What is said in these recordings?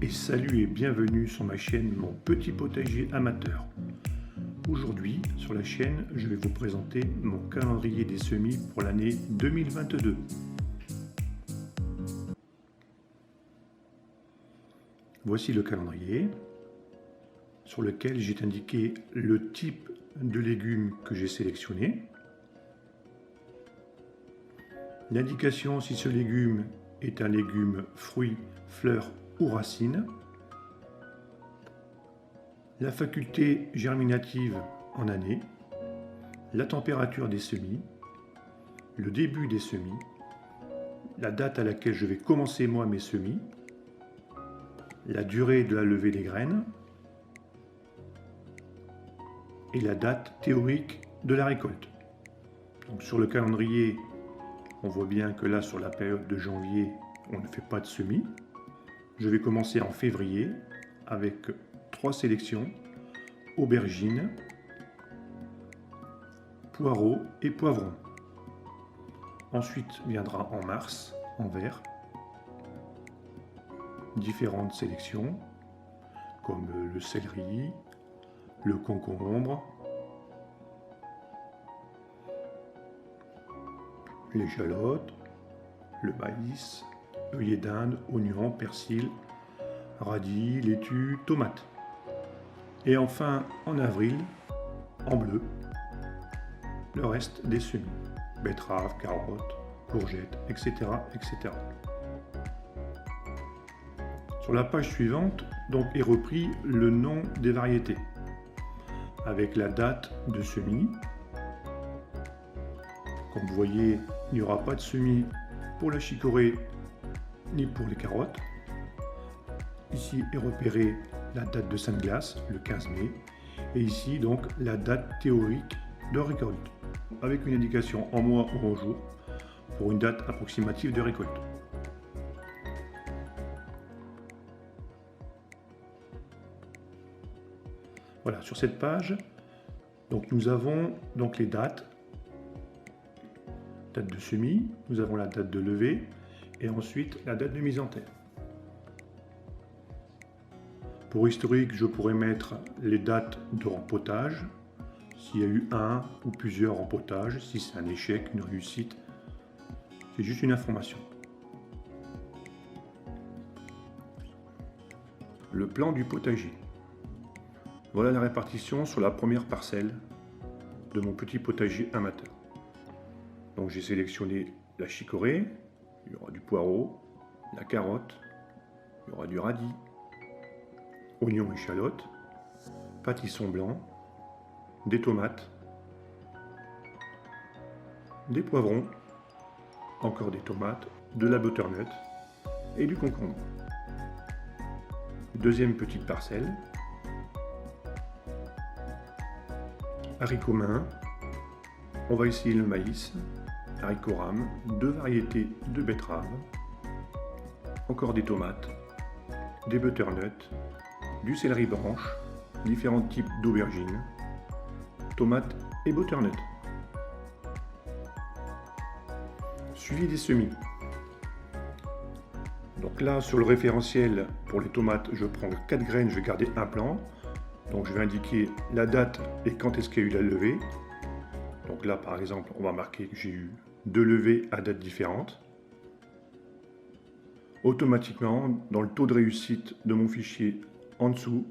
Et salut et bienvenue sur ma chaîne Mon Petit Potager Amateur. Aujourd'hui, sur la chaîne, je vais vous présenter mon calendrier des semis pour l'année 2022. Voici le calendrier sur lequel j'ai indiqué le type de légumes que j'ai sélectionné, l'indication si ce légume est un légume fruit, fleur ou racine, la faculté germinative en année, la température des semis, le début des semis, la date à laquelle je vais commencer moi mes semis, la durée de la levée des graines et la date théorique de la récolte. Donc sur le calendrier, on voit bien que là sur la période de janvier, on ne fait pas de semis. Je vais commencer en février avec 3 sélections, aubergines, poireaux et poivrons. Ensuite viendra en mars, en vert, différentes sélections comme le céleri, le concombre, l'échalote, le maïs, œillet d'Inde, oignons, persil, radis, laitue, tomates. Et enfin, en avril, en bleu, le reste des semis, betteraves, carottes, courgettes, etc., etc. Sur la page suivante, donc, est repris le nom des variétés, avec la date de semis. Comme vous voyez, il n'y aura pas de semis pour la chicorée ni pour les carottes. Ici est repérée la date de Sainte-Glace, le 15 mai, et ici donc la date théorique de récolte, avec une indication en mois ou en jour pour une date approximative de récolte. Voilà, sur cette page, donc nous avons donc les dates, date de semis, nous avons la date de levée et ensuite la date de mise en terre. Pour historique, je pourrais mettre les dates de rempotage, s'il y a eu un ou plusieurs rempotages, si c'est un échec, une réussite, c'est juste une information. Le plan du potager. Voilà la répartition sur la première parcelle de mon petit potager amateur. Donc j'ai sélectionné la chicorée, il y aura du poireau, la carotte, il y aura du radis, oignons, échalotes, pâtisson blanc, des tomates, des poivrons, encore des tomates, de la butternut et du concombre. Deuxième petite parcelle, haricots mains, on va essayer le maïs, haricots rames, 2 variétés de betteraves, encore des tomates, des butternuts, du céleri branche, différents types d'aubergines, tomates et butternut. Suivi des semis. Donc là, sur le référentiel pour les tomates, je prends 4 graines, je vais garder un plant. Donc je vais indiquer la date et quand est-ce qu'il y a eu la levée. Donc là, par exemple, on va marquer que j'ai eu 2 levées à dates différentes. Automatiquement, dans le taux de réussite de mon fichier en dessous,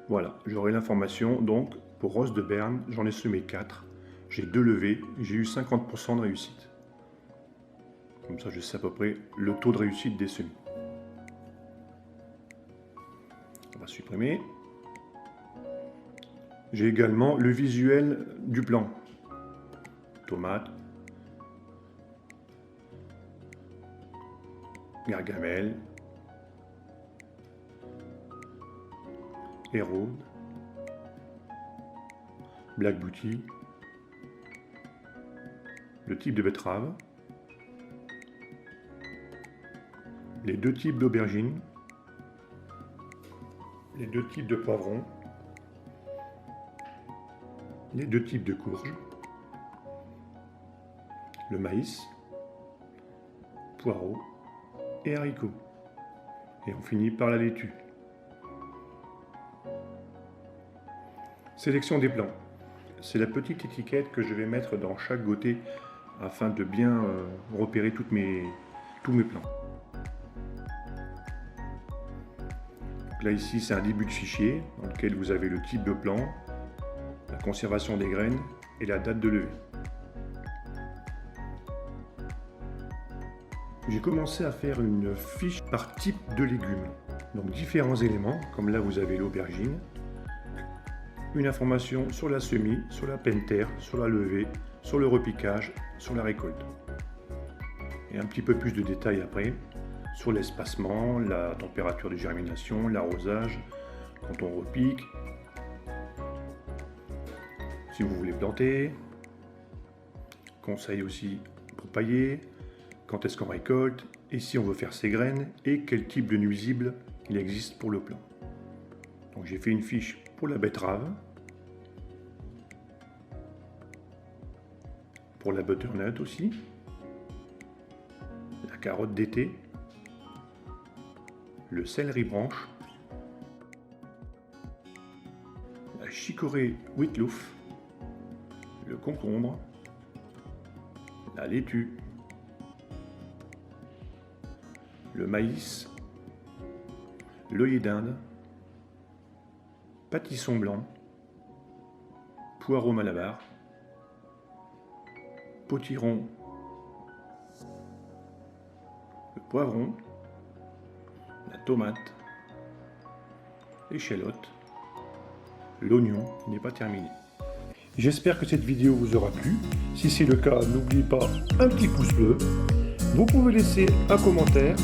voilà, j'aurai l'information. Donc, pour Rose de Berne, j'en ai semé 4. J'ai 2 levées, j'ai eu 50% de réussite. Comme ça, je sais à peu près le taux de réussite des semis. On va supprimer. J'ai également le visuel du plan. Tomates, gargamel, érode, black booty, le type de betterave, les 2 types d'aubergines, les 2 types de poivrons, les 2 types de courges, le maïs, poireaux et haricots. Et on finit par la laitue. Sélection des plants. C'est la petite étiquette que je vais mettre dans chaque goté afin de bien repérer tous mes plants. Donc là ici c'est un début de fichier dans lequel vous avez le type de plant, la conservation des graines et la date de levée. J'ai commencé à faire une fiche par type de légumes. Donc différents éléments, comme là vous avez l'aubergine, une information sur la semis, sur la pleine terre, sur la levée, sur le repiquage, sur la récolte. Et un petit peu plus de détails après, sur l'espacement, la température de germination, l'arrosage, quand on repique, si vous voulez planter, conseils aussi pour pailler, quand est-ce qu'on récolte, et si on veut faire ses graines, et quel type de nuisible il existe pour le plant. Donc j'ai fait une fiche pour la betterave, pour la butternut aussi, la carotte d'été, le céleri branche, la chicorée wheatloaf, le concombre, la laitue, le maïs, l'œillet d'Inde, pâtisson blanc, poireau malabar, potiron, le poivron, la tomate, l'échalote, l'oignon n'est pas terminé. J'espère que cette vidéo vous aura plu. Si c'est le cas, n'oubliez pas un petit pouce bleu. Vous pouvez laisser un commentaire,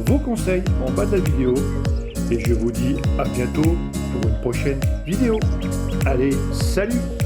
vos conseils en bas de la vidéo. Et je vous dis à bientôt pour une prochaine vidéo. Allez, salut!